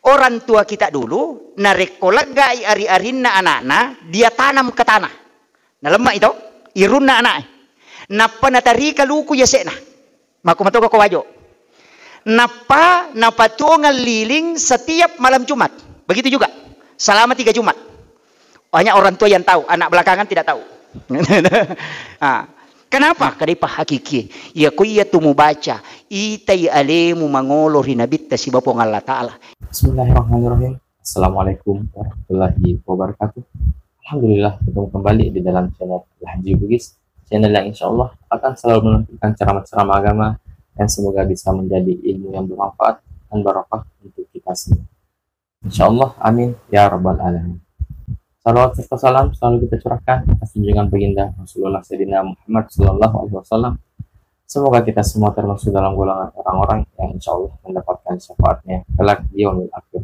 Orang tua kita dulu narik kolagai ari-arinna anak-anak, dia tanam ke tanah. Nah lemak itu, irunna anak. Napa natari kaluku yasena. Maku matoka ko wajo. Napa tuongal liling setiap malam Jumat. Begitu juga. Selama 3 Jumat. Banyak orang tua yang tahu, anak belakangan tidak tahu. Kenapa? Karena hakiki. Ya kuya tumu baca. Itai alemu mangolo rinabita si Bapa Allah Ta'ala. Bismillahirrahmanirrahim. Assalamualaikum warahmatullahi wabarakatuh. Alhamdulillah ketemu kembali di dalam channel Al-Haji Bugis. Channel yang insya Allah akan selalu menunjukkan ceramah-ceramah agama yang semoga bisa menjadi ilmu yang bermanfaat dan barokah untuk kita semua. Insya Allah, amin ya rabbal alamin. Salawat serta salam selalu kita curahkan atas junjungan baginda Rasulullah Sayyidina Muhammad Sallallahu Alaihi Wasallam. Semoga kita semua termasuk dalam golongan orang-orang yang insya Allah mendapatkan syafaatnya kelak di yaumil akhir.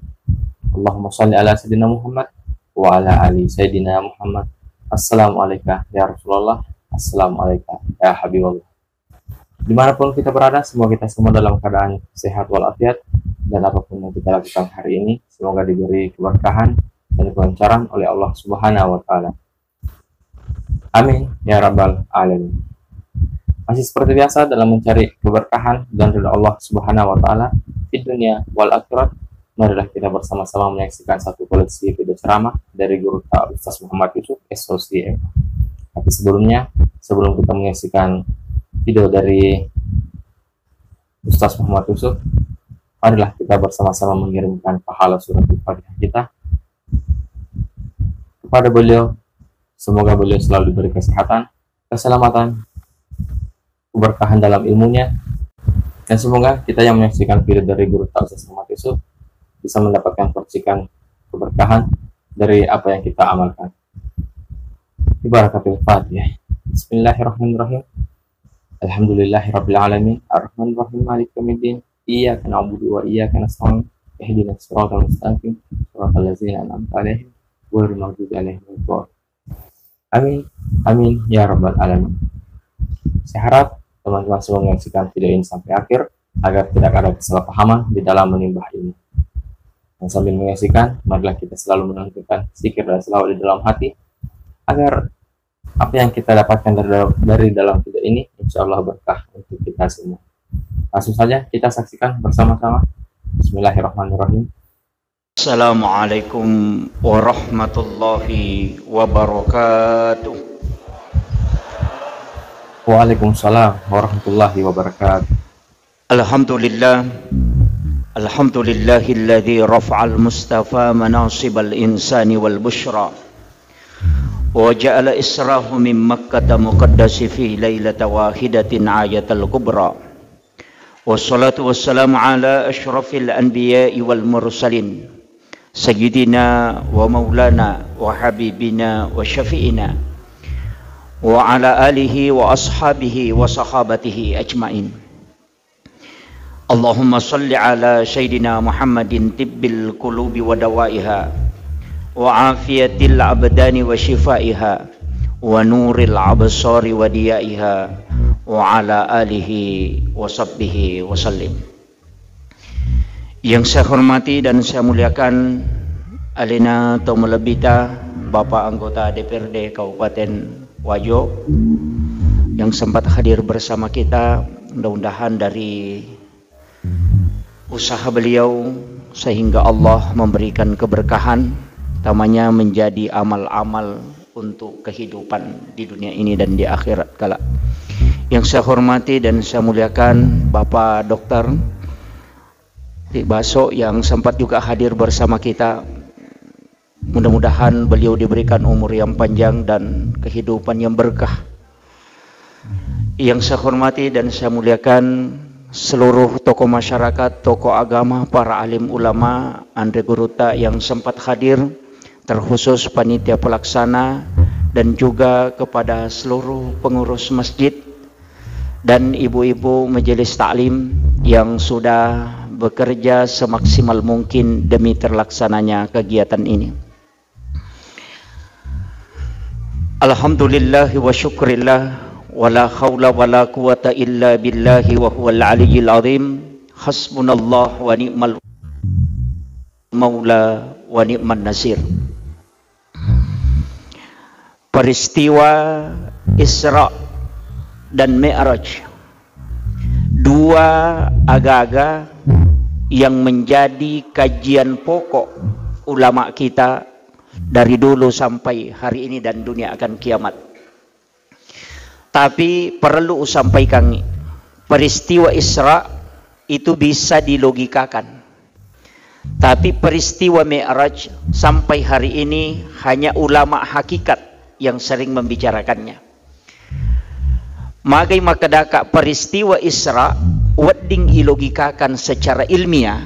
Allahumma sholli ala Sayyidina Muhammad wa ala ali Sayyidina Muhammad. Assalamualaikum ya Rasulullah. Assalamualaikum ya Habibullah. Dimanapun kita berada, semoga kita semua dalam keadaan sehat walafiat, dan apapun yang kita lakukan hari ini semoga diberi keberkahan dan kelancaran oleh Allah Subhanahu wa Ta'ala. Amin ya rabbal alamin. Masih seperti biasa dalam mencari keberkahan dan ridha Allah Subhanahu wa Ta'ala di dunia wal akhirat, marilah kita bersama-sama menyaksikan satu koleksi video ceramah dari guru kita Ustaz Muhammad Yusuf SOCM. Tapi sebelum kita menyaksikan video dari Ustaz Muhammad Yusuf, marilah kita bersama-sama mengirimkan pahala surat Al-Fatihah kita kepada beliau. Semoga beliau selalu diberi kesehatan, keselamatan, keberkahan dalam ilmunya, dan semoga kita yang menyaksikan video dari guru Ustaz Muhammad Yusuf bisa mendapatkan percikan keberkahan dari apa yang kita amalkan. Ibarakatul Fatihah. Bismillahirrahmanirrahim. Alhamdulillahirabbil alamin, arrahmanirrahim, maliki yaumiddin, iyyaka na'budu wa iyyaka nasta'in, ihdinas siratal mustaqim, siratal ladzina an'amta 'alaihim ghairil maghdubi 'alaihim waladdallin. Amin, amin ya rabbal alamin. Saya harap teman-teman semua menyaksikan video ini sampai akhir agar tidak ada kesalahpahaman di dalam menimba ilmu. Dan sambil menyaksikan, marilah kita selalu menentukan zikir dan selawat di dalam hati agar apa yang kita dapatkan dari dalam video ini insya Allah berkah untuk kita semua. Langsung saja kita saksikan bersama-sama. Bismillahirrahmanirrahim. Assalamualaikum warahmatullahi wabarakatuh. Waalaikumsalam warahmatullahi wabarakatuh. Alhamdulillahilladzi rafa'al mustafa manasibal insani wal bushra wa ja'ala israhu min Makkah muqaddasi fi lailata wahidatin ayatal kubra. Wassalatu wassalamu ala asyrafil anbiya'i wal mursalin sayyidina wa maulana wa habibina wa syafi'ina wa ala alihi wa ashabihi wa sahabatihi ajma'in. Allahumma salli ala sayyidina Muhammadin tibbil qulubi wa dawaiha wa afiyatil abdani wa shifaiha wa nuril absari wa diyaiha wa ala alihi wa sahbihi wa sallim. Yang saya hormati dan saya muliakan Alina Tomolebita, Bapak Anggota DPRD Kabupaten Wajo yang sempat hadir bersama kita. Mudah-mudahan dari usaha beliau sehingga Allah memberikan keberkahan, utamanya menjadi amal-amal untuk kehidupan di dunia ini dan di akhirat kelak. Yang saya hormati dan saya muliakan Bapak Dokter Baso yang sempat juga hadir bersama kita. Mudah-mudahan beliau diberikan umur yang panjang dan kehidupan yang berkah. Yang saya hormati dan saya muliakan seluruh tokoh masyarakat, tokoh agama, para alim ulama, Andre Guruta yang sempat hadir, terkhusus panitia pelaksana dan juga kepada seluruh pengurus masjid dan ibu-ibu majelis taklim yang sudah bekerja semaksimal mungkin demi terlaksananya kegiatan ini. Alhamdulillah wa syukrillah wa la hawla wa la quwata illa billahi wa huwal aliyyil azim. Hasbunallah wa ni'mal maula wa ni'man nasir. Peristiwa Isra dan Mi'raj, dua aga-aga yang menjadi kajian pokok ulama kita dari dulu sampai hari ini dan dunia akan kiamat. Tapi perlu sampaikan, peristiwa Isra itu bisa dilogikakan. Tapi peristiwa Mi'raj sampai hari ini hanya ulama hakikat yang sering membicarakannya. Magai makadaka peristiwa Isra wedding ilogikakan secara ilmiah.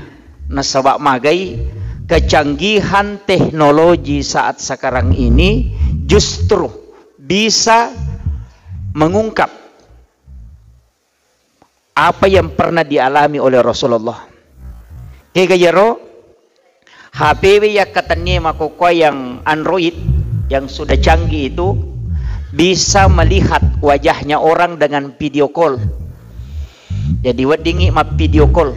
Nasabak magai kecanggihan teknologi saat sekarang ini justru bisa mengungkap apa yang pernah dialami oleh Rasulullah. Kegayaro HP ya katanya makoko yang Android yang sudah canggih itu bisa melihat wajahnya orang dengan video call. Jadi weddingi map video call.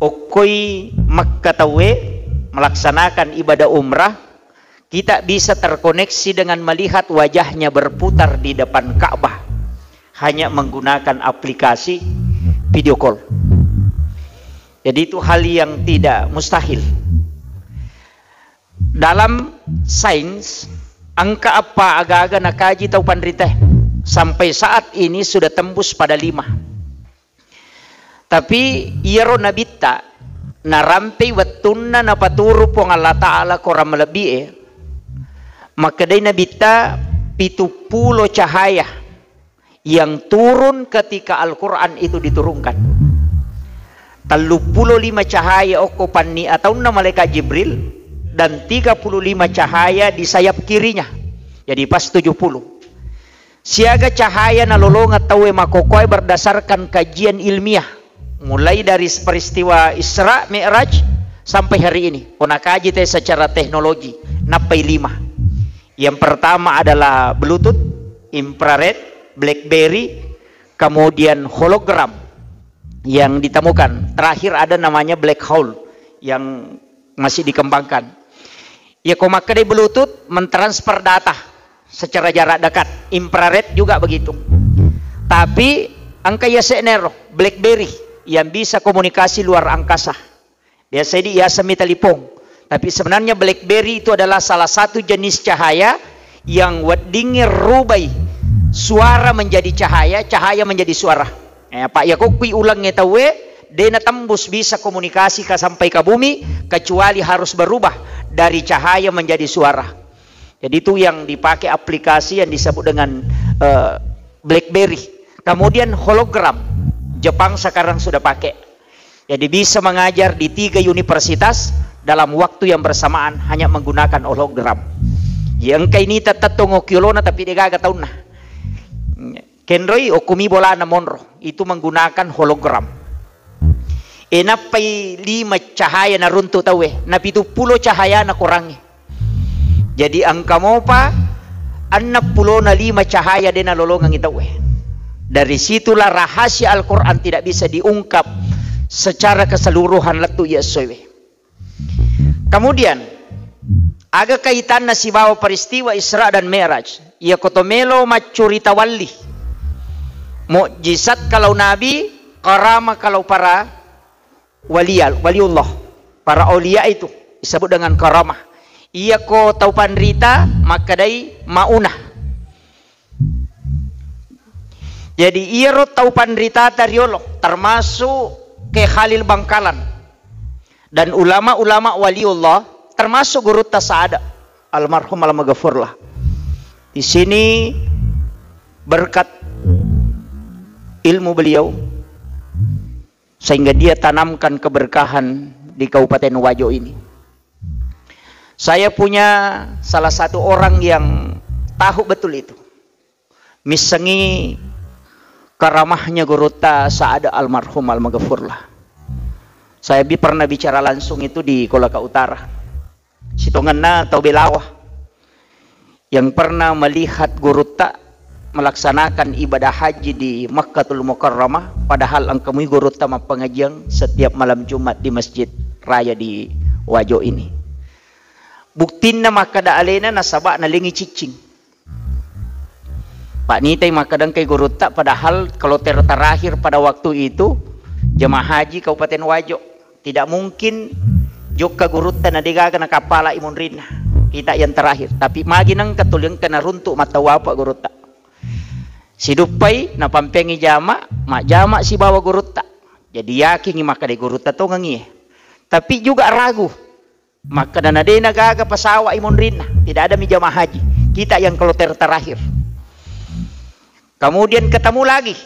Okoi makkatawe melaksanakan ibadah umrah, kita bisa terkoneksi dengan melihat wajahnya berputar di depan Ka'bah hanya menggunakan aplikasi video call. Jadi itu hal yang tidak mustahil. Dalam sains, angka apa agak-agak nakaji tau pandriteh sampai saat ini sudah tembus pada 5. Tapi iyaro nabita narampe wattunna napaturu pong Allah Ta'ala koram lebih maka day nabita 70 cahaya yang turun ketika Al-Quran itu diturunkan. 35 cahaya okopanni atau malaikat Jibril dan 35 cahaya di sayap kirinya. Jadi pas 70. Siaga cahaya nalolong atau makokoy berdasarkan kajian ilmiah. Mulai dari peristiwa Isra Mi'raj sampai hari ini. Ponakaji teh secara teknologi. Napai 5. Yang pertama adalah Bluetooth, infrared, BlackBerry, kemudian hologram yang ditemukan. Terakhir ada namanya black hole yang masih dikembangkan. Ya komakade Bluetooth mentransfer data secara jarak dekat, infrared juga begitu. Tapi angka ya senero BlackBerry yang bisa komunikasi luar angkasa. Biasa di ya semi telepon. Tapi sebenarnya BlackBerry itu adalah salah satu jenis cahaya yang weddingnya rubai suara menjadi cahaya, cahaya menjadi suara. Pak ya kok kui ulangnya tahu dena tembus bisa komunikasi sampai ke bumi kecuali harus berubah dari cahaya menjadi suara. Jadi itu yang dipakai aplikasi yang disebut dengan BlackBerry. Kemudian hologram, Jepang sekarang sudah pakai. Jadi bisa mengajar di 3 universitas dalam waktu yang bersamaan hanya menggunakan hologram. Yang kayak ini tetap tongo kilona tapi dia gak tahu nah. Kenroy okumi bola na monro itu menggunakan hologram. Napai 5 cahaya na runtuh tawe, na 70 cahaya na kurangi. Jadi angka mo pa 65 cahaya din na lolongang itawe. Dari situlah rahasia Al-Quran tidak bisa diungkap secara keseluruhan letu ya sowe. Kemudian agak kaitan na si bawa peristiwa Isra dan Mi'raj. Ya kotomelo macurita wali. Mukjizat kalau nabi, karama kalau para waliullah, para aulia itu disebut dengan karamah. Ia ko tau panrita maka dai maunah. Jadi ia ro tau panrita tariolo termasuk ke Khalil Bangkalan dan ulama-ulama waliullah termasuk guru Tasada almarhum al-maghfurlah. Di sini berkat ilmu beliau sehingga dia tanamkan keberkahan di Kabupaten Wajo ini. Saya punya salah satu orang yang tahu betul itu. Misengi karamahnya guru Tasada almarhum al-maghfurlah. Saya pernah bicara langsung itu di Kolaka Utara. Sitonganna atau Belawah yang pernah melihat guru tak melaksanakan ibadah haji di Makkatul Mukarramah, padahal angkami guru tak pengajian setiap malam Jumat di Masjid Raya di wajo ini. Buktina makada alena nasaba na lingi cicing. Pak Nitay makadang kay Guruta, padahal kalau terakhir pada waktu itu jemaah haji Kabupaten Wajo tidak mungkin Joka Guruta na digaga na kapala imun rin kita yang terakhir, tapi maginang katulyang kena runtuk matawa Pak Guruta sidupay na pampengi jama si bawa Guruta, jadi yakin maka di Guruta to ngangi, tapi juga ragu maka na de nagaga pasawa imun rin tidak ada mi jamaah haji kita yang kalau terakhir. Kemudian ketemu lagi,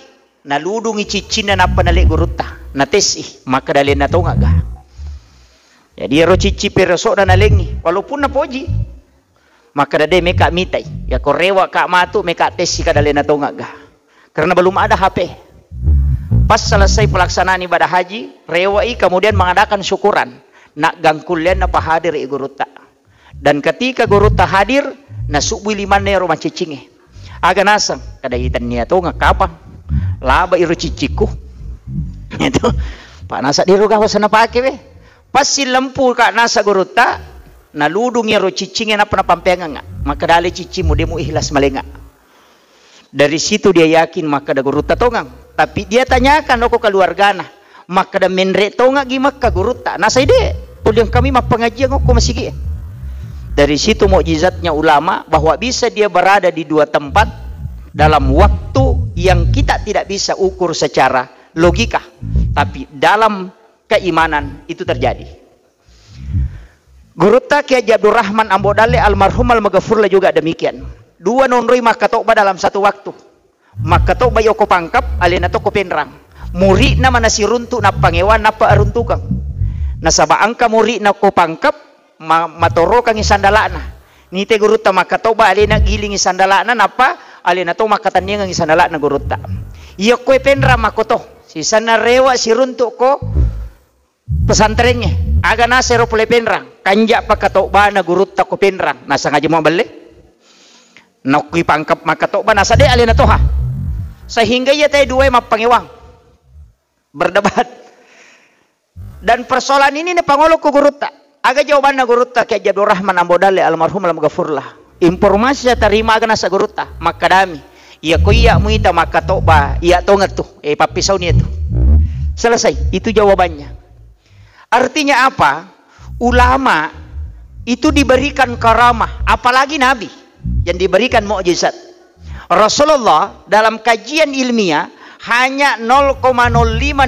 naludungi cicin na napanali Guruta, natesi, maka dalin na to nga ga. Jadi ro cici peroso na nalingi, walaupun napoji, maka dade meka mitay, ya korewa ka matu meka tesi ka dalin na to nga ga. Karena belum ada HP. Pas selesai pelaksanaan ibadah haji, rewai kemudian mengadakan syukuran, nak gangkulian na pahadir i Guruta. Dan ketika Guruta hadir, nasubuy liman na rumah cicinge. Aga nasang kadahitan niya to nga kapang laba iro ciciku itu Pak nasa di ruga sana pake we pas si lampu ka nasa Guruta naludung iro cicingnya na panapampenga nga makadali cici mo demo ihlas malenga. Dari situ dia yakin makada Guruta tongang, tapi dia tanyakan ako keluargana makada menre tonga gimak ka Guruta nasa ide tulyang kami mapengajian ako masigi. Dari situ mukjizatnya ulama bahwa bisa dia berada di dua tempat dalam waktu yang kita tidak bisa ukur secara logika, tapi dalam keimanan itu terjadi. Guruta Kiai Abdul Rahman Ambodale almarhum al-Maghfurlah juga demikian. Dua nonroi makatoba dalam satu waktu. Makatoba yoko pangkap alena toko penrang. Muri na manasi runtu na pangewan na paaruntukang. Nasaba angka muri na ko pangkap matoro kang isandalana nite Guruta makatoba alena giling isandalana napa alena to makatanya ng isandalana Guruta iya koe penra makoto si sana rewa si runtuk ko pesantrennya aga nasero pule penrang kanja pakatoba na Guruta ko penrang nasa ngaji mo balik nakui pangkap makatoba nasa de alena to ha sehingga ia tayo dua mapangewang berdebat dan persoalan ini ne pangolo ko Guruta. Aga jawaban na Guruta Kiai Abdul Rahman Ambodale almarhum al-Maghfurlah. Informasi saya terima aga nasa Guruta makadami. Iya ko iya muita makatoba iya tongat tu papisaw niya tu. Selesai, itu jawabannya. Artinya apa? Ulama itu diberikan karamah, apalagi nabi yang diberikan mukjizat. Rasulullah dalam kajian ilmiah hanya 0,05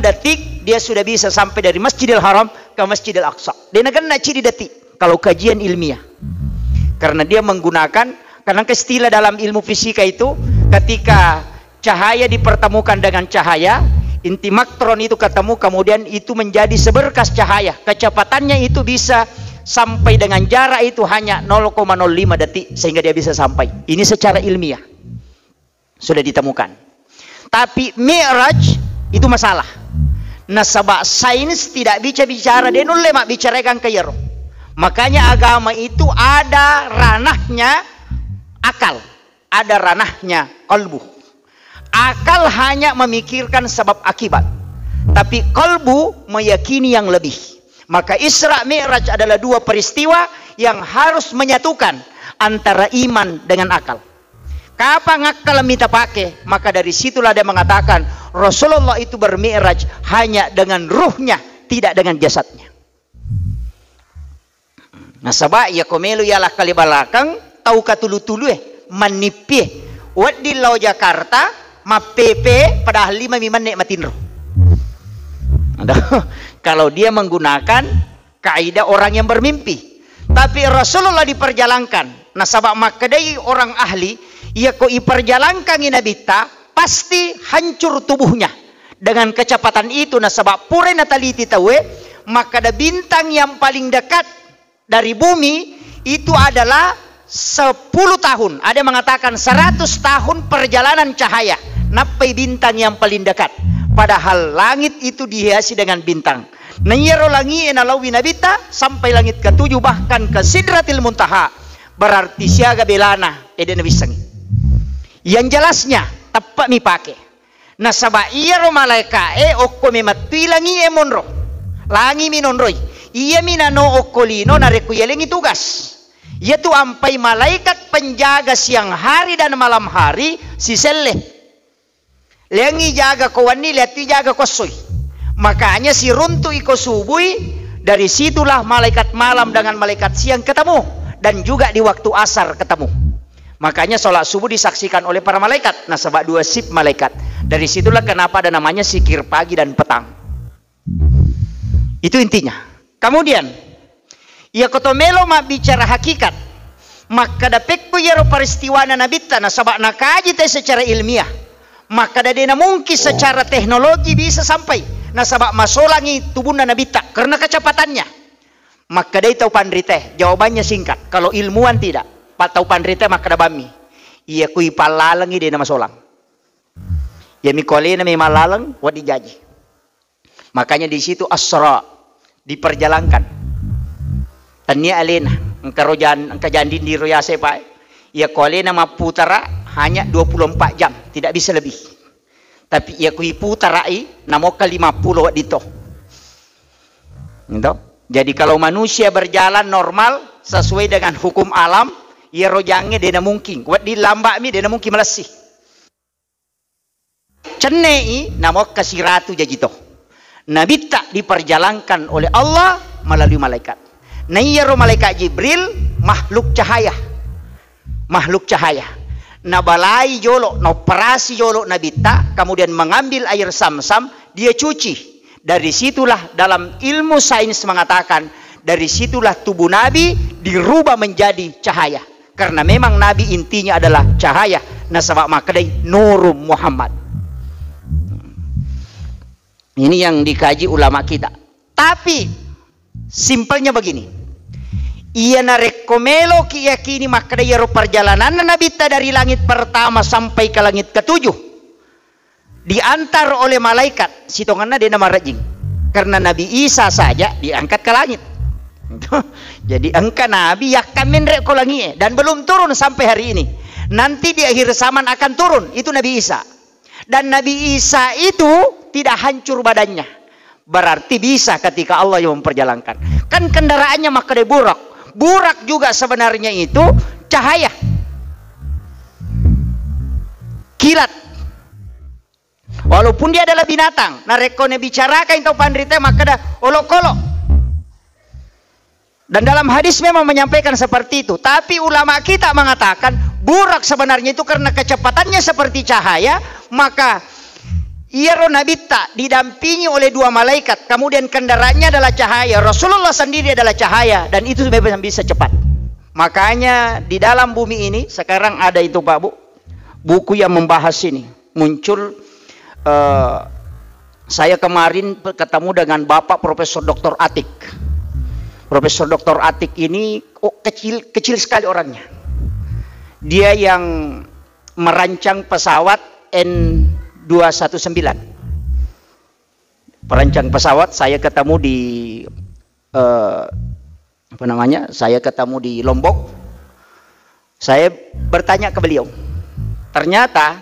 detik dia sudah bisa sampai dari Masjidil Haram ke Masjidil Aqsa. Dia nak ciri detik kalau kajian ilmiah. Karena dia menggunakan, karena istilah dalam ilmu fisika itu ketika cahaya dipertemukan dengan cahaya, inti maktron itu ketemu kemudian itu menjadi seberkas cahaya. Kecepatannya itu bisa sampai dengan jarak itu hanya 0,05 detik sehingga dia bisa sampai. Ini secara ilmiah sudah ditemukan. Tapi Mi'raj itu masalah. Nasabak sains tidak bisa bicara, dia nulle mak bicarakan kayero. Makanya agama itu ada ranahnya akal, ada ranahnya kalbu. Akal hanya memikirkan sebab akibat, tapi kalbu meyakini yang lebih. Maka Isra Mi'raj adalah dua peristiwa yang harus menyatukan antara iman dengan akal. Kapan akal minta pakai, maka dari situlah dia mengatakan Rasulullah itu bermi'raj hanya dengan ruhnya, tidak dengan jasadnya. Nasaba ya komelu ya lah kali balakang tau katulu-tulu manipih wadi lau Jakarta mapepe padahal 5 nek matinro. Kalau dia menggunakan kaidah orang yang bermimpi, tapi Rasulullah diperjalankan. Nasaba makadai orang ahli ia ko iperjalankan inabita pasti hancur tubuhnya dengan kecepatan itu. Nasabab pure nataliti tawe maka ada bintang yang paling dekat dari bumi itu adalah 10 tahun, ada yang mengatakan 100 tahun perjalanan cahaya napai bintang yang paling dekat, padahal langit itu dihiasi dengan bintang. Nanyero langi enalawi nabita sampai langit ke-7 bahkan ke Sidratil Muntaha, berarti siaga belana eden bisangi. Yang jelasnya tepat mi pake. Nasaba iya ro malaika okko me matuilangi monro. Langi minonroi. Ia minano okolino nareku yelengi tugas. Yaitu ampai malaikat penjaga siang hari dan malam hari si seleh. Lengi jaga kawani lihat jaga kosoy. Makanya si runtu iko subui, dari situlah malaikat malam dengan malaikat siang ketemu, dan juga di waktu asar ketemu. Makanya sholat subuh disaksikan oleh para malaikat. Nah, sebab 2 sip malaikat. Dari situlah kenapa ada namanya zikir pagi dan petang. Itu intinya. Kemudian, ia kotomelo mak bicara hakikat. Maka dapekku yaro peristiwa na nabita na sebab nakaji teh secara ilmiah. Maka dadena mungkin secara teknologi bisa sampai. Nah, sebab masolangi tubuh na nabita karena kecepatannya. Maka dia tahu pandri teh. Jawabannya singkat. Kalau ilmuwan tidak. Patau pandrita maka da bami. Iya kui palalangi dia nama solang. Ya mikole na may malalang wadi jaji. Makanya di situ asra diperjalankan. Tanya alena engkarojan engkajandin di royase pa. Ya kole na maputara hanya 24 jam, tidak bisa lebih. Tapi ya kui putarai namoka 50 dito. Gitu. Jadi kalau manusia berjalan normal sesuai dengan hukum alam, ia rojangnya dia mungkin kuat di lambak mi dia mungkin melesih cenei namok kasih ratu jajito nabi tak diperjalankan oleh Allah melalui malaikat. Nah iya ro malaikat Jibril makhluk cahaya nabalai jolo na operasi jolo nabi tak kemudian mengambil air Sam-Sam dia cuci. Dari situlah dalam ilmu sains mengatakan dari situlah tubuh nabi dirubah menjadi cahaya. Karena memang Nabi intinya adalah cahaya. Nasabak makadai Nurum Muhammad. Ini yang dikaji ulama kita. Tapi simpelnya begini. Ia narekomelo kiyakini makadai yaro perjalanan Nabi ta dari langit pertama sampai ke langit ketujuh. Diantar oleh malaikat. Sitonganna dia nama rajing. Karena Nabi Isa saja diangkat ke langit. Jadi engkau Nabi yakan menrek kolangi dan belum turun sampai hari ini. Nanti di akhir zaman akan turun. Itu Nabi Isa. Dan Nabi Isa itu tidak hancur badannya. Berarti bisa ketika Allah yang memperjalankan. Kan kendaraannya makanya burak. Burak juga sebenarnya itu cahaya. Kilat. Walaupun dia adalah binatang. Nah rekone bicarakan itu pandrita maka dah olok-olok. Dan dalam hadis memang menyampaikan seperti itu. Tapi ulama kita mengatakan burak sebenarnya itu karena kecepatannya seperti cahaya. Maka Iyaro Nabita didampingi oleh 2 malaikat. Kemudian kendaraannya adalah cahaya. Rasulullah sendiri adalah cahaya. Dan itu bisa cepat. Makanya di dalam bumi ini sekarang ada itu Pak Bu. Buku yang membahas ini. Muncul. Saya kemarin ketemu dengan Bapak Profesor Dr. Atik. Profesor Dr. Atik ini kecil sekali orangnya. Dia yang merancang pesawat N219. Perancang pesawat saya ketemu di saya ketemu di Lombok. Saya bertanya ke beliau. Ternyata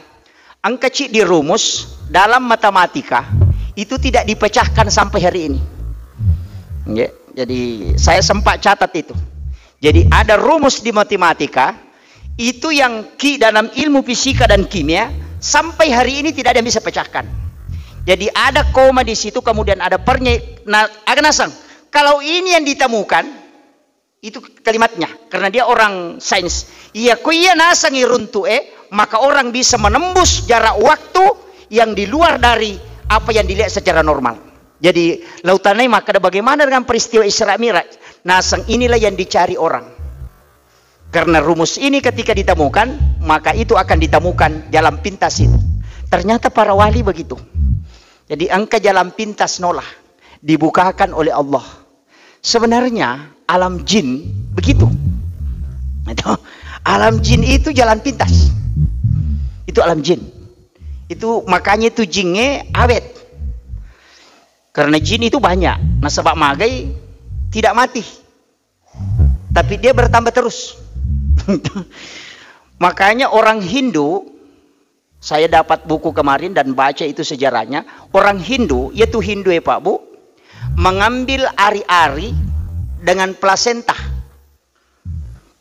angka C di rumus dalam matematika itu tidak dipecahkan sampai hari ini. Jadi saya sempat catat itu. Jadi ada rumus di matematika itu yang dalam ilmu fisika dan kimia sampai hari ini tidak ada yang bisa pecahkan. Jadi ada koma di situ kemudian ada pernya. Nah, aganasang kalau ini yang ditemukan itu kalimatnya karena dia orang sains. Iya kuya nasangi runtu maka orang bisa menembus jarak waktu yang di luar dari apa yang dilihat secara normal. Jadi lautanai maka bagaimana dengan peristiwa Isra Mi'raj? Nasang inilah yang dicari orang. Karena rumus ini ketika ditemukan, maka itu akan ditemukan jalan pintas itu. Ternyata para wali begitu. Jadi angka jalan pintas nolah dibukakan oleh Allah. Sebenarnya alam jin begitu. Alam jin itu jalan pintas. Itu alam jin. Itu makanya itu jinnya awet. Karena jin itu banyak. Nah sebab magai tidak mati. Tapi dia bertambah terus. Makanya orang Hindu, saya dapat buku kemarin dan baca itu sejarahnya. Orang Hindu, yaitu Hindu ya Pak Bu. mengambil ari-ari dengan plasenta.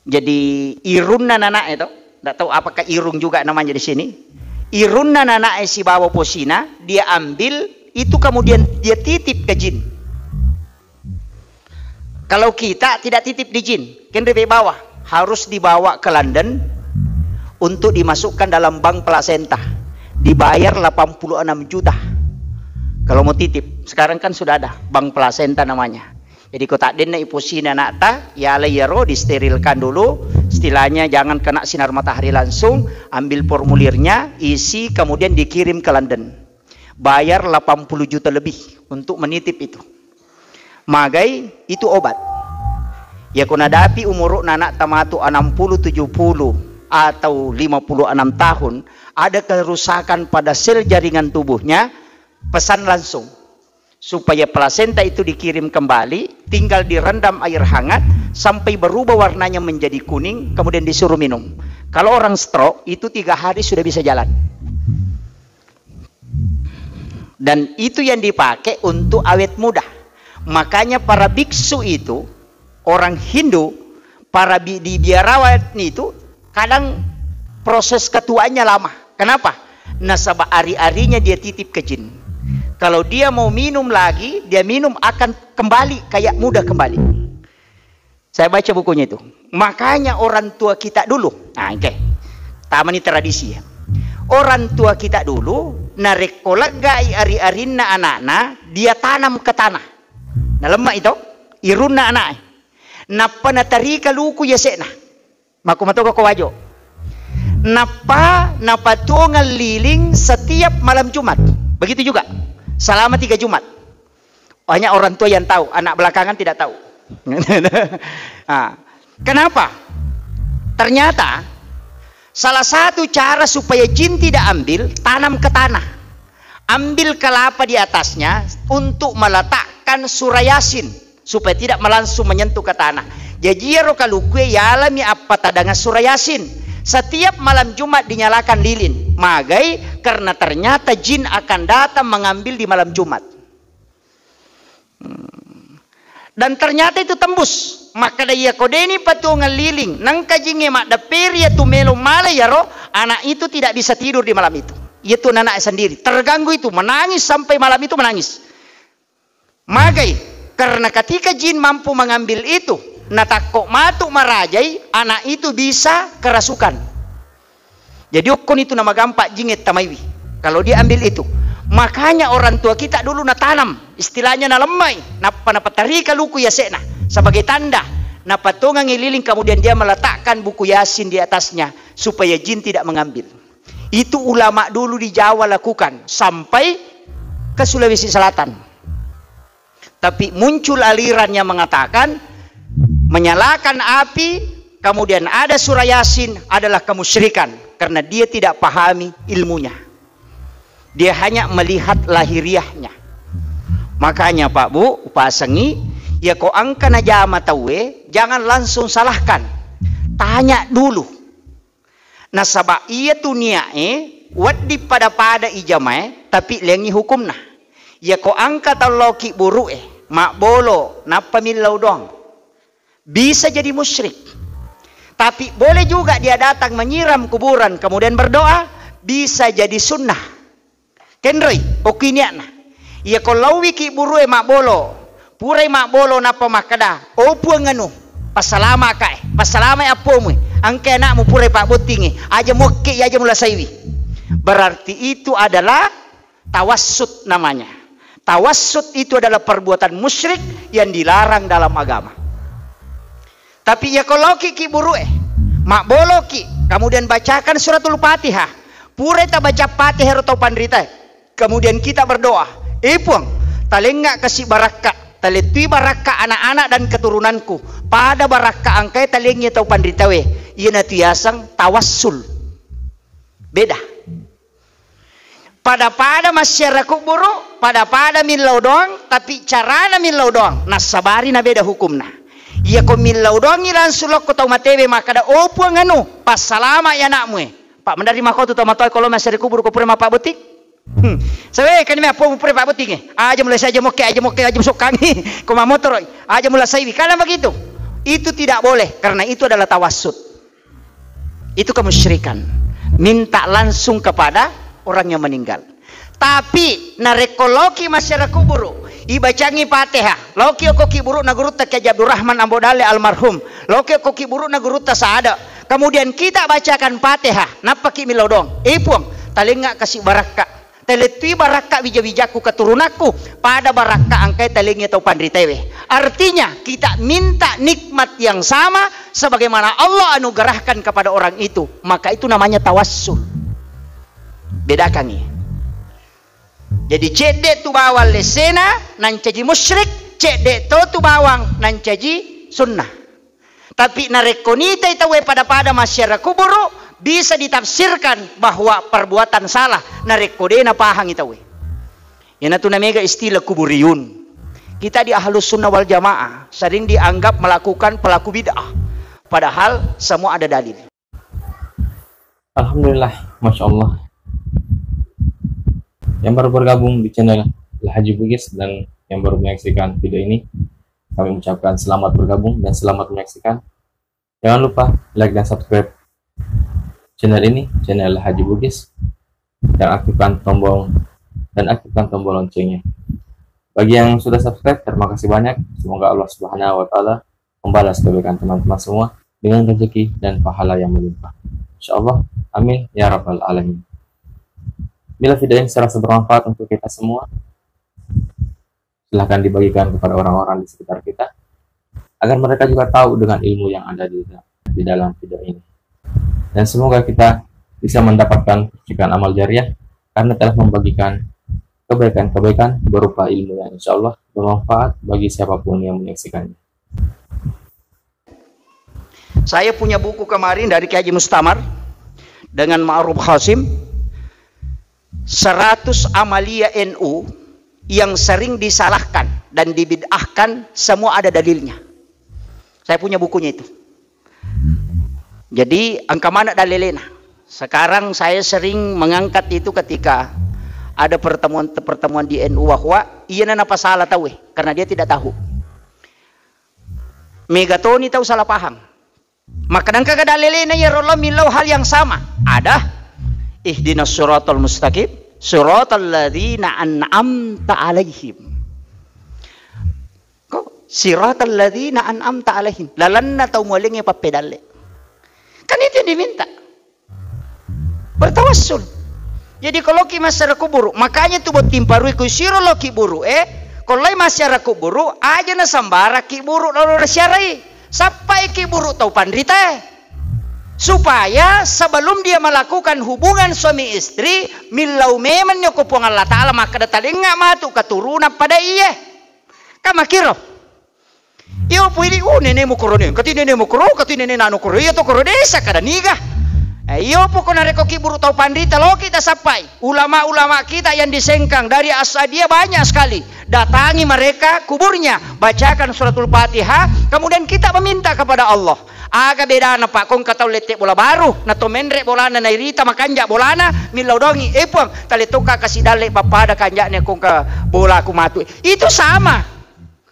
Jadi irunna nana itu, tidak tahu apakah irung juga namanya di sini. Irunna nana si bawa posina, dia ambil itu kemudian dia titip ke jin. Kalau kita tidak titip di jin, kan di bawah harus dibawa ke London untuk dimasukkan dalam bank plasenta. Dibayar 86 juta. Kalau mau titip, sekarang kan sudah ada bank plasenta namanya. Jadi kau tak dena iposina nakta, ya layero disterilkan dulu, istilahnya jangan kena sinar matahari langsung, ambil formulirnya, isi kemudian dikirim ke London. Bayar 80 juta lebih untuk menitip itu. Magai itu obat. Ya kau nadapi umur nanak tamatu 60-70 atau 56 tahun, ada kerusakan pada sel jaringan tubuhnya, pesan langsung supaya plasenta itu dikirim kembali, tinggal direndam air hangat sampai berubah warnanya menjadi kuning, kemudian disuruh minum. Kalau orang stroke itu 3 hari sudah bisa jalan. Dan itu yang dipakai untuk awet muda. Makanya para biksu itu, orang Hindu, para di biarawan itu kadang proses ketuaannya lama. Kenapa? Nasabah ari-arinya dia titip ke jin. Kalau dia mau minum lagi, dia minum akan kembali kayak muda kembali. Saya baca bukunya itu. Makanya orang tua kita dulu, nah oke, taman ini tradisi ya. Orang tua kita dulu narek gai ari-arina anak-anak, dia tanam ke tanah. Nah lemak itu, irunna anak. Napa natarika luku yasena. Maku matoka ko wajo. Napa tongal liling setiap malam Jumat. Begitu juga. Selama 3 Jumat. Hanya orang tua yang tahu, anak belakangan tidak tahu. Nah, kenapa? Ternyata salah satu cara supaya jin tidak ambil, tanam ke tanah. Ambil kelapa di atasnya untuk meletakkan surah Yasin supaya tidak langsung menyentuh ke tanah. Jadi rokalukwe ya alami apa tadangan surah Yasin. Setiap malam Jumat dinyalakan lilin. Magai karena ternyata jin akan datang mengambil di malam Jumat. Dan ternyata itu tembus. Maka dia kodeni patungan liling. Nang kajinge mak daperi tu melo male ya roh. Anak itu tidak bisa tidur di malam itu. Itu anak sendiri. Terganggu itu. Menangis sampai malam itu menangis. Magai karena ketika jin mampu mengambil itu. Natakok matuk marajai, anak itu bisa kerasukan. Jadi okon itu nama gampak jingit tamaiwi. Kalau dia ambil itu, makanya orang tua kita dulu natanam, istilahnya nalemai, napa tarika luku yasena sebagai tanda, napa tongang ngeliling kemudian dia meletakkan buku Yasin di atasnya supaya jin tidak mengambil. Itu ulama dulu di Jawa lakukan sampai ke Sulawesi Selatan. Tapi muncul aliran yang mengatakan menyalakan api, kemudian ada surah Yasin adalah kemusyrikan karena dia tidak pahami ilmunya. Dia hanya melihat lahiriahnya. Makanya Pak Bu, pasangi, ya kau angka najama tawe, jangan langsung salahkan. Tanya dulu. Nasabah iya tu niae, wadi pada ijamae, tapi lengi hukumna. Ya kau angka taloki buru'e, mak bolo, napa milau dong. Bisa jadi musyrik. Tapi boleh juga dia datang menyiram kuburan kemudian berdoa, bisa jadi sunnah. Kenroi, okiniana. Ya kalau wiki burue mak bolo, purai mak bolo napa makada, opu nganu, pasalama kae, pasalama apomu, angke anakmu purai pak botingi, aja mokke aja mula saiwi. Berarti itu adalah tawassut namanya. Tawassut itu adalah perbuatan musyrik yang dilarang dalam agama. Tapi ya kalau ki burue, mak bolo ki, kemudian bacakan suratul Fatihah, pura tak baca Fatihah atau pandrita, kemudian kita berdoa, puang, talengak kasih baraka, taletui baraka anak-anak dan keturunanku, pada baraka angkai talengnya atau pandritawe, iya natuyasang tawassul, beda. Pada masyarakat buruk, pada milau doang, tapi carana milau doang, nasabari na beda hukumna. Ia ko milau doang ilan sulok ko tau matewe maka da opo nganu pas salama ya nakmu Pak menerima kau tu tau matoi kalau masih kubur ko pura pak butik Sabi kani me apo pre pa buting aja mulai saja moke aja masuk kangi kuma motor aja mulai saibi karena begitu itu tidak boleh karena itu adalah tawassut, itu kemusyrikan, minta langsung kepada orang yang meninggal. Tapi narekoloki masyarakat kuburu ibacangi Fatihah loki koki buruk nagurutta ke Abdurrahman Ambodale almarhum loki koki buruk nagurutta saada, kemudian kita bacakan Fatihah napaki milodong ipuang talinga kasih baraka teletui baraka bija-bijaku keturunanku pada baraka angkai telingi atau pandritewe. Artinya kita minta nikmat yang sama sebagaimana Allah anugerahkan kepada orang itu, maka itu namanya tawassul. Bedakan nih. Jadi cedek tu bawang lesena nan caji musyrik, cedek tu bawang nan caji sunnah. Tapi narekonita itawe pada masyarakat kuburu bisa ditafsirkan bahwa perbuatan salah narekodena pahang itawe. Yana tu namanya istilah kuburiyun. Kita di Ahlus Sunnah wal Jamaah sering dianggap melakukan pelaku bid'ah, padahal semua ada dalil. Alhamdulillah, Masya Allah. Yang baru bergabung di channel Al-Haji Bugis dan yang baru menyaksikan video ini, kami ucapkan selamat bergabung dan selamat menyaksikan. Jangan lupa like dan subscribe channel ini, channel Al-Haji Bugis, dan aktifkan tombol loncengnya. Bagi yang sudah subscribe, terima kasih banyak. Semoga Allah Subhanahu wa Ta'ala membalas kebaikan teman-teman semua dengan rezeki dan pahala yang melimpah. Insyaallah, amin ya rabbal alamin. Bila video ini serasa bermanfaat untuk kita semua, silahkan dibagikan kepada orang-orang di sekitar kita agar mereka juga tahu dengan ilmu yang ada di dalam video ini. Dan semoga kita bisa mendapatkan percikan amal jariah karena telah membagikan kebaikan-kebaikan berupa ilmu yang insya Allah bermanfaat bagi siapapun yang menyaksikannya. Saya punya buku kemarin dari Kiai Haji Mustamar dengan Ma'ruf Hasim, 100 amalia NU yang sering disalahkan dan dibid'ahkan, semua ada dalilnya. Saya punya bukunya itu. Jadi angka mana dalilnya? Sekarang saya sering mengangkat itu ketika ada pertemuan di NU bahwa iya apa salah tahu karena dia tidak tahu. Megatoni tahu salah paham. Maka dan kagak dalilnya ya Allah milau hal yang sama. Ada ihdinas siratal mustaqim siratal ladzina an'amta alaihim. Kok siratal ladzina an'amta alaihim? Lalanna tahu mualingnya papedalle. Kan itu yang diminta. Bertawassul. Jadi kalau ki masyarakat kuburu, makanya tu buat timparui ku siro lo ki buru kalau masyarakat kuburu aja na sambara ki buru lalu rasyarai. Sampai ki buru tau pandrita. Supaya sebelum dia melakukan hubungan suami istri, milau meman yo kupung Allah Ta'ala maka datali enggak matu keturunan pada iya. Kamakiro. Iyo pwede nene mo korone, kati nene mo koro, kati nene nano koro, iyo to koro desa kada niga. Iyo po ko nareko kiburu tau pandita lo kita sampai. Ulama-ulama kita yang disengkang dari Asadiyah banyak sekali. Datangi mereka kuburnya, bacakan suratul Fatihah, kemudian kita meminta kepada Allah. Aga beda na pak kong kataw lete bola baru na tomendre bola na nairita makanja bola na milodongi epong talituka kasih dale papada kanjanya kong ka bola kumatu. Itu sama.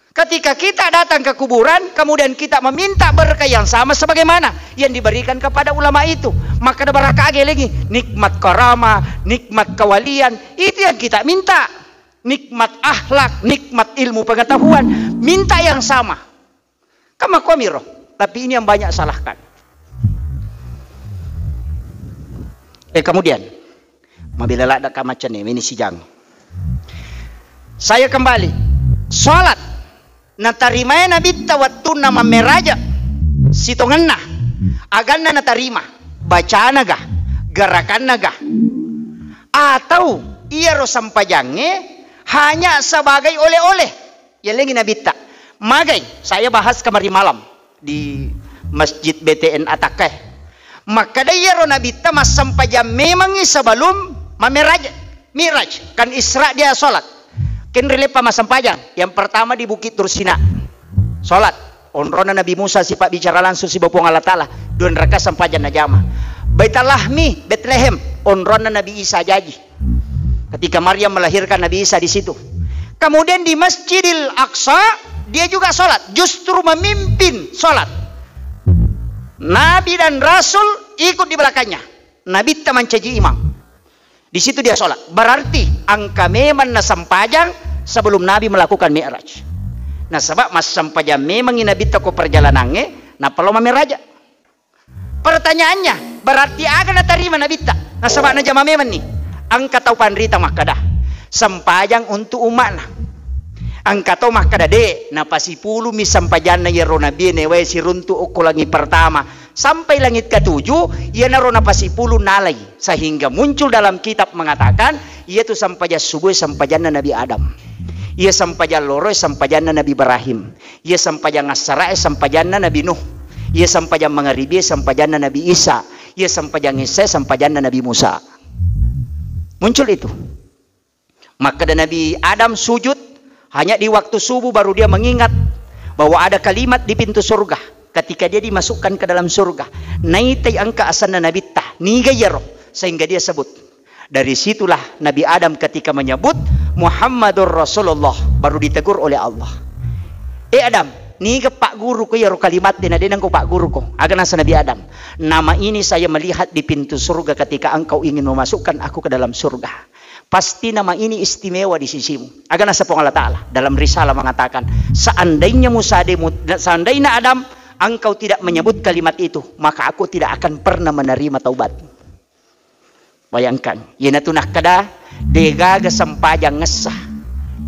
Ketika kita datang ke kuburan, kemudian kita meminta berkah yang sama sebagaimana yang diberikan kepada ulama itu, maka ada barakah lagi, nikmat karamah, nikmat kewalian, itu yang kita minta, nikmat akhlak, nikmat ilmu pengetahuan, minta yang sama. Kama komiro, tapi ini yang banyak salahkan. Kemudian, mabila ada kamacan ini sijang. Saya kembali, sholat. Natarimaya nabi tawattu nama meraja sitongan na agan na natarima bacaan naga gerakan naga atau ia rosampajangnya hanya sebagai oleh-oleh yang lagi nabita magai saya bahas kemarin malam di Masjid BTN Atakeh maka dia ro nabita mas sampajang memang sebelum miraj kan Isra dia sholat. Ken relep pamasampajang yang pertama di Bukit Tursina sholat onrona Nabi Musa si pak bicara langsung si bapung Allah Ta'ala 2 rakaat sampajang na jama Baitalahmi Bethlehem onrona Nabi Isa jaji ketika Maryam melahirkan Nabi Isa di situ. Kemudian di Masjidil Aqsa dia juga sholat, justru memimpin sholat. Nabi dan Rasul ikut di belakangnya. Nabi tak mencaji imam. Di situ dia sholat. Berarti angka memang na sampajang sebelum Nabi melakukan Mi'raj. Nah sebab mas sampajang memang Nabi tako perjalanannya, nah perlu memiraja. Pertanyaannya, berarti akan terima Nabi tak? Nah sebab na jama memang nih. Angka tau panrita makadah. Sampajang untuk umat nah. Angka tau makadah de. Nah pasipulu mi sampajang na yero Nabi newe si runtu uko langi pertama. Sampai langit ke-7, ia narona pasipulu nalai. Sehingga muncul dalam kitab mengatakan, ia tu sampaja subuh sampajana Nabi Adam. Ia sampaja loro sampajana Nabi Ibrahim. Ia sampaja ngasara sampajana Nabi Nuh. Ia sampaja mangaribi sampajana Nabi Isa. Ia sampaja ngise sampajana Nabi Musa. Muncul itu. Maka dan Nabi Adam sujud hanya di waktu subuh baru dia mengingat bahwa ada kalimat di pintu surga. Ketika dia dimasukkan ke dalam surga, naitai angka asana Nabi tah niga yaro, sehingga dia sebut. Dari situlah Nabi Adam ketika menyebut Muhammadur Rasulullah baru ditegur oleh Allah. Adam, niga pak guru ko yaro kalimat dinadinang ko pak guru ko. Agan asa Nabi Adam. Nama ini saya melihat di pintu surga ketika engkau ingin memasukkan aku ke dalam surga. Pasti nama ini istimewa di sisimu. Agan asa Allah Ta'ala dalam risalah mengatakan, seandainya seandainya Adam engkau tidak menyebut kalimat itu, maka aku tidak akan pernah menerima taubat. Bayangkan, yana tunah kada degaga sampajang ngesah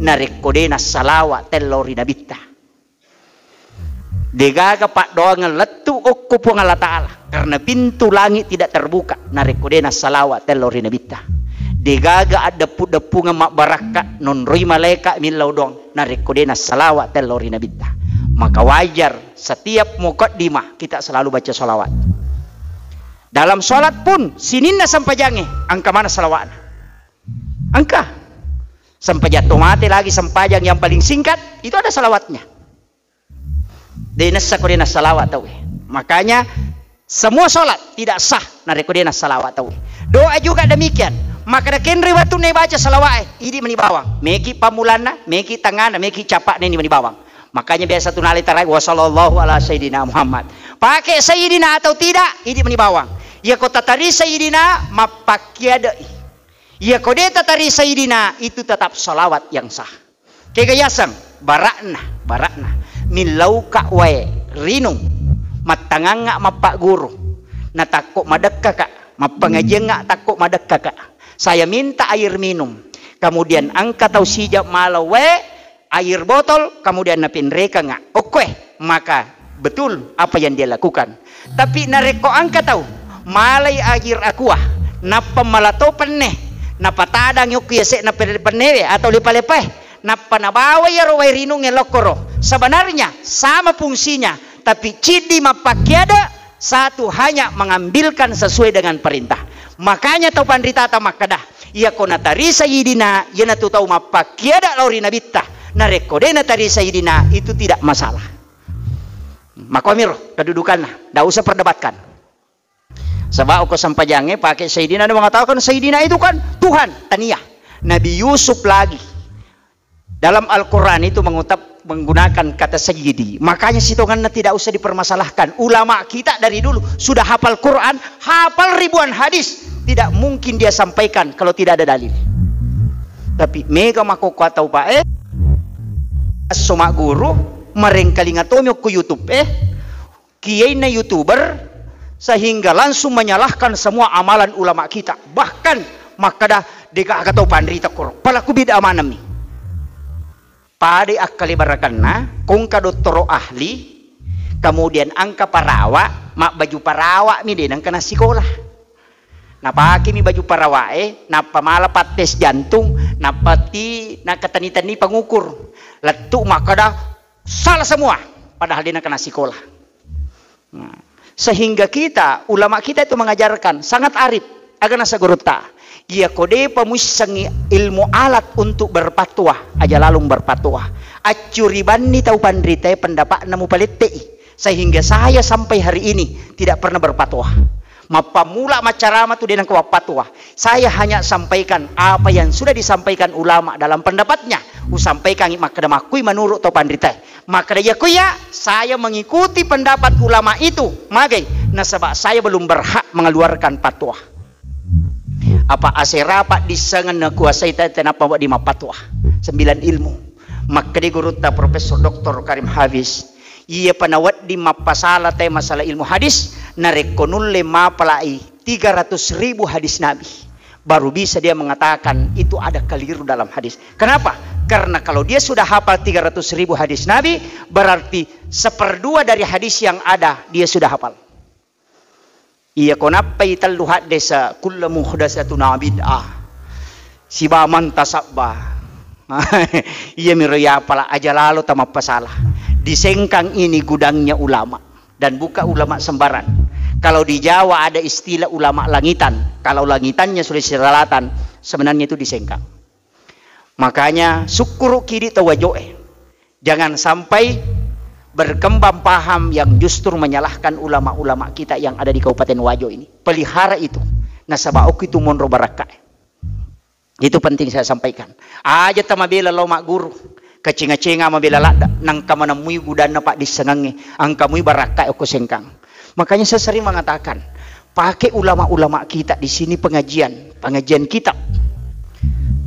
narekodena salawa telori nabita. Degaga pak doang letu okko pung Allah Ta'ala karena pintu langit tidak terbuka narekodena salawa telori nabita. Degaga ada depunga mak baraka non roi malaika milau dong narekodena salawa telori nabita. Maka wajar setiap muqaddimah kita selalu baca salawat. Dalam sholat pun sininna sampai jange angka mana salawat? Angka sampai jatuh mati lagi sampajang yang paling singkat itu ada salawatnya. Denasa kodena salawat tahu. Makanya semua sholat tidak sah narekodena salawat tahu. Doa juga demikian. Maka dah kenri waktu ne baca salawat ini meni bawang. Meki pamulana, meki tangana, meki capak ini meni bawang. Makanya biasa tu nali tarai wasallallahu ala sayyidina Muhammad. Pakai sayyidina atau tidak, ini meni bawang. Ya kota tari sayyidina mapakiada. Ya kode tari sayyidina itu tetap salawat yang sah. Kegayasang barakna milau ka wae rinung matanganga mapak guru. Na takut madakka ka, mapangajenga takut madakka ka. Saya minta air minum. Kemudian angka tau sijap malawe air botol, kemudian napin reka nggak, oke, maka betul apa yang dia lakukan. Tapi nareko angka tahu, malay air akuah, napa malato peneh, napa tadang yuk yase napa peneh atau lepa-lepeh, napa nabawa ya rawai rinung lokoro. Sebenarnya sama fungsinya, tapi cidi mapakiada satu hanya mengambilkan sesuai dengan perintah. Makanya tau pandrita atau makadah, ia konatari sayyidina, ia natu tahu mapakiada lauri nabita. Narekodena tadi sayyidina itu tidak masalah. Makomir kedudukannya, tidak usah perdebatkan. Sebab aku sampajangnya pakai sayyidina dan mengatakan sayyidina itu kan Tuhan, taniyah. Nabi Yusuf lagi dalam Al-Quran itu menggunakan kata sayyidi. Makanya sitongannya tidak usah dipermasalahkan. Ulama kita dari dulu sudah hafal Quran, hafal ribuan hadis. Tidak mungkin dia sampaikan kalau tidak ada dalil. Tapi mega makoko atau pak soma guru merengkalingatomyo ku YouTube kiai na YouTuber sehingga langsung menyalahkan semua amalan ulama kita. Bahkan makada deka atau pandrita kor palaku bida amanam ni pade akali barakanna kung kadottoro ahli kemudian angka parawa mak baju parawa mi denang kana sekolah. Napake mi baju parawa napamalapat tes jantung napati nakatani-tani pengukur letuk makada salah semua padahal dia kena sekolah. Nah, sehingga kita ulama kita itu mengajarkan sangat arif agar nasa gurutta ia kode pemusangi ilmu alat untuk berpatuah aja lalu berpatuah acuriban ni tahu pandrita pendapat namu palete sehingga saya sampai hari ini tidak pernah berpatuah. Mapamula macarama tu dengan kawa patwa. Saya hanya sampaikan apa yang sudah disampaikan ulama dalam pendapatnya. Usampaikan makada makui menurut to pandita. Makada ya kuya saya mengikuti pendapat ulama itu. Magai nasabak saya belum berhak mengeluarkan patwa. Apa aserapat disangan na kuasai tanapa wa di mapatwa. 9 ilmu. Makada guru ta Profesor Dr. Karim Hafiz. Ia panawat di mapasala tay masalah ilmu hadis narekonul lema palai 300.000 hadis Nabi baru bisa dia mengatakan itu ada keliru dalam hadis. Kenapa? Karena kalau dia sudah hafal 300.000 hadis Nabi berarti 1/2 dari hadis yang ada dia sudah hafal. Iya konapa itallu hadisa kullu muhdatsatun bid'ah sibaman tasabba. Iya miroya pala aja lalu tamap pasalah. Di Sengkang ini gudangnya ulama dan bukan ulama sembarang. Kalau di Jawa ada istilah ulama langitan. Kalau langitannya sudah selatan, sebenarnya itu di Sengkang. Makanya syukur kiri tawajoe. Jangan sampai berkembang paham yang justru menyalahkan ulama-ulama kita yang ada di Kabupaten Wajo ini. Pelihara itu. Nasabaok itu monro baraka. Itu penting saya sampaikan. Aja tamabela lo mak guru. Kacinga-cinga mabila lada nang kamanamui gudana pak disengangi angkamui baraka oko Sengkang. Makanya saya sering mengatakan pakai ulama-ulama kita di sini pengajian kitab.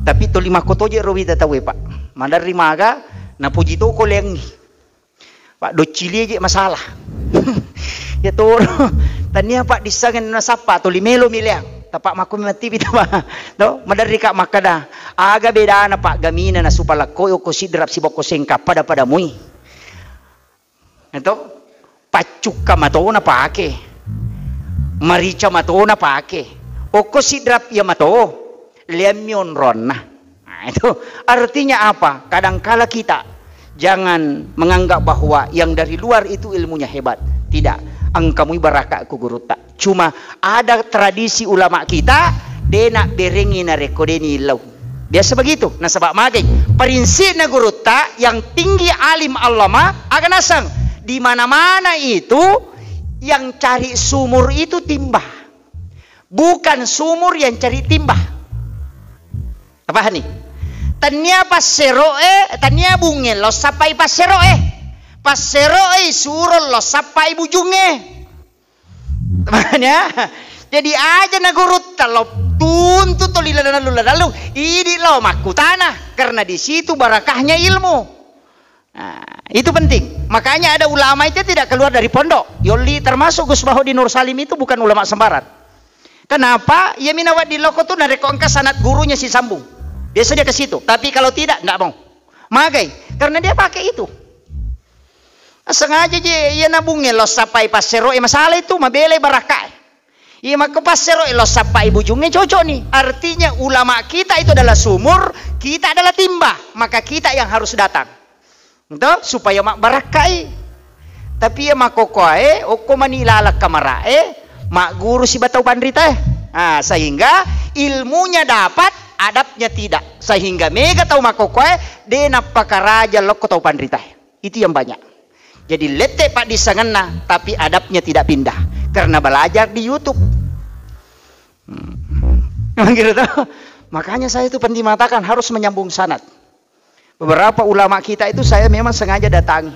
Tapi to 5 kotoje rowi tatawe pak. Mandari maga na puji to kolengi. Pak do cili aja masalah. Ya to tania pak disangan na sapa to limelo miliang. Tapak maku mati bita ba. No, madari ka makada. Aga beda na pak gamina na supalakoy ko sidrap si boko sengka pada mui. Ito pacuka mato na pake. Marica mato na pake. Oko sidrap ya mato. Lemyon ron na. Nah, itu artinya apa? Kadangkala kita jangan menganggap bahwa yang dari luar itu ilmunya hebat. Tidak. Angkamui baraka ku guruta. Cuma ada tradisi ulama kita dena berengi na rekodeni lau. Biasa begitu. Nah sebab magay prinsip na guruta yang tinggi alim allama akan asang di mana-mana itu yang cari sumur itu timbah. Bukan sumur yang cari timbah. Apa nih? Tanya paseroe, tanya bunge lo sapai paseroe. Paseroe suruh lo sapai bujunge. Makanya jadi aja na gurut lo tuntut to lila lalu ini lo makutana karena di situ barakahnya ilmu. Nah, itu penting. Makanya ada ulama itu tidak keluar dari pondok. Yoli termasuk Gus Bahudi Nur Salim itu bukan ulama sembarang. Kenapa? Ya minawat di loko tuh nareko angka sanad gurunya si sambung. Biasa dia ke situ. Tapi kalau tidak nggak mau. Magai karena dia pakai itu. Sengaja je ia nabungnya lo sapai pasero masalah itu mabele barakah. Ia maka pasero lo sapai bujungnya cocok nih. Artinya ulama kita itu adalah sumur, kita adalah timba, maka kita yang harus datang. Entah supaya mak barakai. Tapi ya mak kokoe, oko manilala kamarae, mak guru si batau pandrita. Nah, sehingga ilmunya dapat, adabnya tidak. Sehingga mega tahu mak kokoe, dena pakaraja loko tau pandrita. Itu yang banyak. Jadi lete pak disangena, tapi adabnya tidak pindah karena belajar di YouTube. Gitu. Makanya saya itu penting mengatakan harus menyambung sanad. Beberapa ulama kita itu saya memang sengaja datangi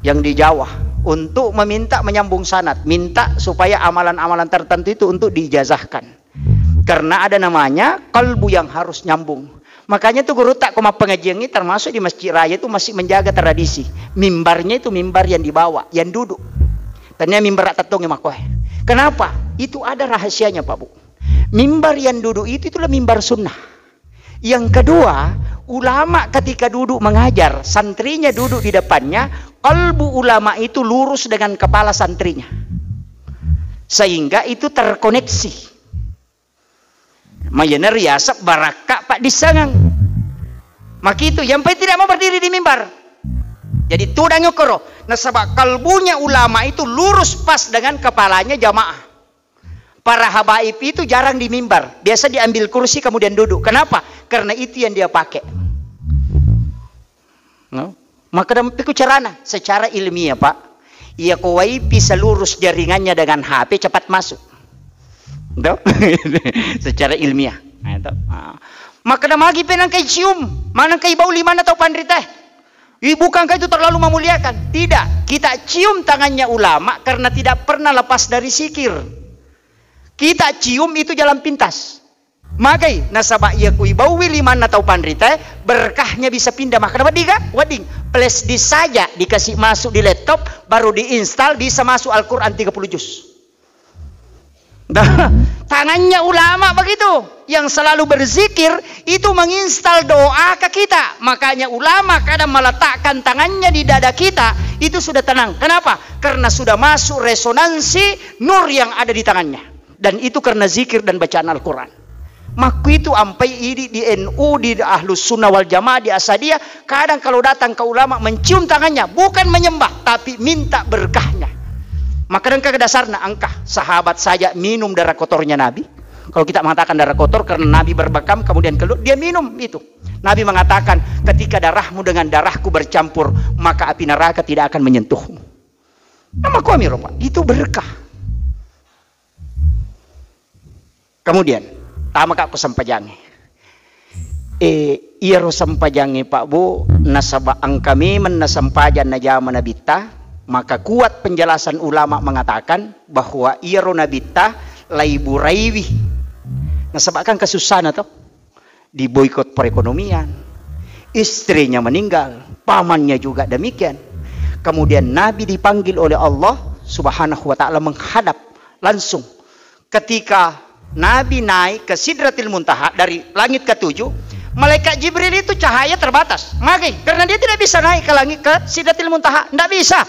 yang di Jawa untuk meminta menyambung sanad, minta supaya amalan-amalan tertentu itu untuk diijazahkan. Karena ada namanya kalbu yang harus nyambung. Makanya tuh guru tak koma pengajian ini termasuk di Masjid Raya itu masih menjaga tradisi. Mimbarnya itu mimbar yang dibawa, yang duduk. Tanya mimbar tatong yang makoh. Kenapa? Itu ada rahasianya Pak Bu. Mimbar yang duduk itu itulah mimbar sunnah. Yang kedua, ulama ketika duduk mengajar, santrinya duduk di depannya, kalbu ulama itu lurus dengan kepala santrinya. Sehingga itu terkoneksi. Mayana riasak baraka pak disangang. Maka itu yang tidak mau berdiri di mimbar. Jadi tudang ukoro. Nasabak kalbunya ulama itu lurus pas dengan kepalanya jamaah. Para habaib itu jarang di mimbar. Biasa diambil kursi kemudian duduk. Kenapa? Karena itu yang dia pakai. No? Maka dalam piku carana secara ilmiah Pak. ia ko wifi selurus jaringannya dengan HP cepat masuk. Tuh? Secara ilmiah. Maka namagi penang kay cium, manang kay bauli mana tau pandrita. Bukankah itu terlalu memuliakan? Tidak, kita cium tangannya ulama karena tidak pernah lepas dari zikir. Kita cium itu jalan pintas. Magai nasaba ia kui bawi liman atau pandrita berkahnya bisa pindah. Maka dapat diga wading flash disk saja dikasih masuk di laptop baru diinstal bisa masuk Al-Qur'an 30 juz. Tangannya ulama begitu yang selalu berzikir itu menginstal doa ke kita. Makanya ulama kadang meletakkan tangannya di dada kita itu sudah tenang. Kenapa? Karena sudah masuk resonansi nur yang ada di tangannya. Dan itu karena zikir dan bacaan Al-Quran. Maka itu ampai ini di NU, di Ahlus Sunnah wal Jamaah, di Asadiyah, kadang kalau datang ke ulama mencium tangannya, bukan menyembah, tapi minta berkahnya. Maka dan kedasarnya angkah sahabat saja minum darah kotornya Nabi. Kalau kita mengatakan darah kotor karena Nabi berbakam kemudian keluar, dia minum itu. Nabi mengatakan ketika darahmu dengan darahku bercampur, maka api neraka tidak akan menyentuhmu. Nama kami Pak, itu berkah. Kemudian tama kak sampajangi. Iro sampajangi Pak Bu nasaba ang kami menasampajan na jaman nabita, maka kuat penjelasan ulama mengatakan bahwa iro nabita laibu raiwi. Nasabkan kesusahan atau di boikot perekonomian. Istrinya meninggal, pamannya juga demikian. Kemudian Nabi dipanggil oleh Allah Subhanahu wa taala menghadap langsung. Ketika Nabi naik ke Sidratil Muntaha dari langit ke-7, malaikat Jibril itu cahaya terbatas. Makanya karena dia tidak bisa naik ke langit ke Sidratil Muntaha, tidak bisa.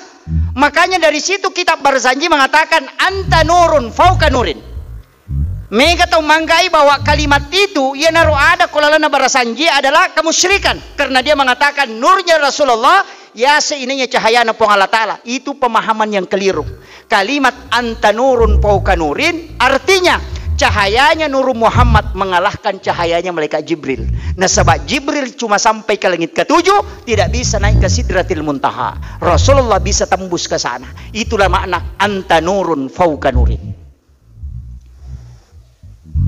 Makanya dari situ kitab Barzanji mengatakan anta nurun fauka nurin. Mereka tahu manggai bahwa kalimat itu ia naruh ada kolalana Barzanji adalah kemusyrikan karena dia mengatakan nurnya Rasulullah ya seininya cahaya napong Allah Ta'ala. Itu pemahaman yang keliru. Kalimat anta nurun fauka nurin artinya cahayanya Nur Muhammad mengalahkan cahayanya malaikat Jibril. Nah sebab Jibril cuma sampai ke langit ke-7, tidak bisa naik ke Sidratil Muntaha. Rasulullah bisa tembus ke sana. Itulah makna anta nurun fauka nurin.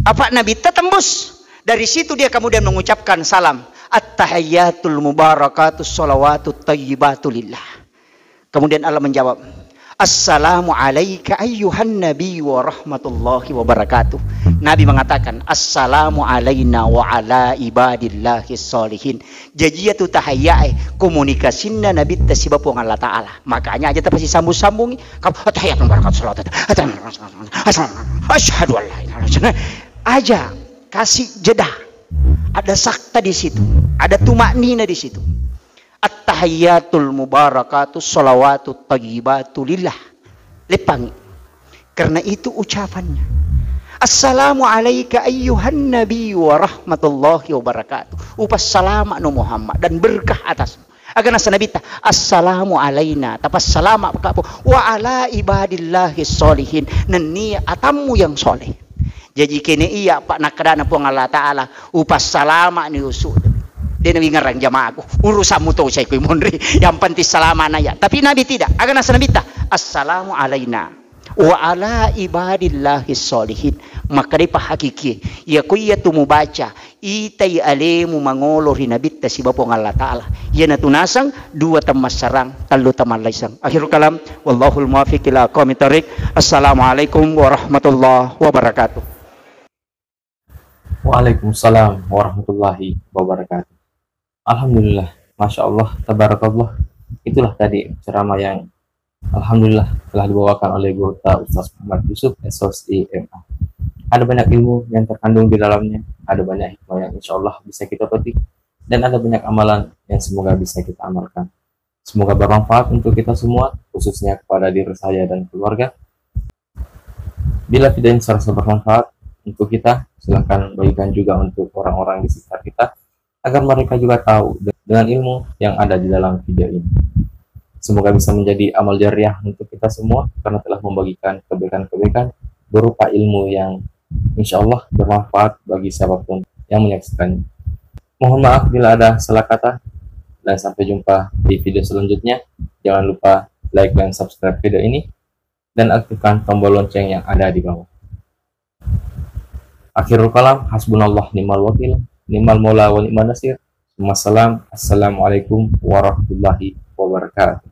Apa Nabi tembus? Dari situ dia kemudian mengucapkan salam. At-tahiyyatul mubarakatus salawatut tayyibatulillah. Kemudian Allah menjawab, Assalamu alayka ayyuhan nabi wa rahmatullahi wa barakatuh. Nabi mengatakan Assalamu alayna wa ala ibadillahi salihin. Jajiyatu tahayyai komunikasinya Nabi tasibapung Allah Ta'ala. Makanya aja pasti sambung-sambungi tahiyyatun barakatuh salawat asyhadu an la ilaha illallah aja kasih jeda. Ada sakta di situ, ada tumaknina di situ. At-tahiyyatul mubarakatus salawatut tayyibatulillah. Lepangi. Karena itu ucapannya. Assalamu alayka ayyuhan nabi wa rahmatullahi wa barakatuh. Upas salama nu Muhammad dan berkah atasmu. Agar nasa nabita assalamu alayna tapas salama kapo wa ala ibadillahi solihin nanni atamu yang soleh. Jadi kini iya Pak nakadana po Allah Ta'ala upas salama ni usul. Dia nabi ngarang jamaah aku urusanmu tuh saya kui mondri yang penting selama naya. Tapi Nabi tidak. Agar nasa Nabi tak assalamu alayna wa ala ibadillahi solihin. Maka dia hakiki ya kuya tumubaca itay alemu mangolo rinabit si bapong Allah Ta'ala. Yan natunasang dua tamas sarang talo taman laysang. Akhirul kalam wallahul muwaffiq ila aqwamit thoriq. Assalamualaikum warahmatullahi wabarakatuh. Waalaikumsalam warahmatullahi wabarakatuh. Alhamdulillah, Masya Allah, Tabarakallah. Itulah tadi ceramah yang Alhamdulillah telah dibawakan oleh Guru Ustaz Muhammad Yusuf SOSI MA. Ada banyak ilmu yang terkandung di dalamnya, ada banyak hikmah yang insya Allah bisa kita petik, dan ada banyak amalan yang semoga bisa kita amalkan. Semoga bermanfaat untuk kita semua, khususnya kepada diri saya dan keluarga. Bila tidak serasa bermanfaat untuk kita, silahkan bagikan juga untuk orang-orang di sekitar kita, agar mereka juga tahu dengan ilmu yang ada di dalam video ini. Semoga bisa menjadi amal jariah untuk kita semua, karena telah membagikan kebaikan-kebaikan berupa ilmu yang insya Allah bermanfaat bagi siapapun yang menyaksikannya. Mohon maaf bila ada salah kata, dan sampai jumpa di video selanjutnya. Jangan lupa like dan subscribe video ini, dan aktifkan tombol lonceng yang ada di bawah. Akhirul kalam, hasbunallah ni'mal wakil, ni'mal maula wa ni'man nasir. Assalamualaikum warahmatullahi wabarakatuh.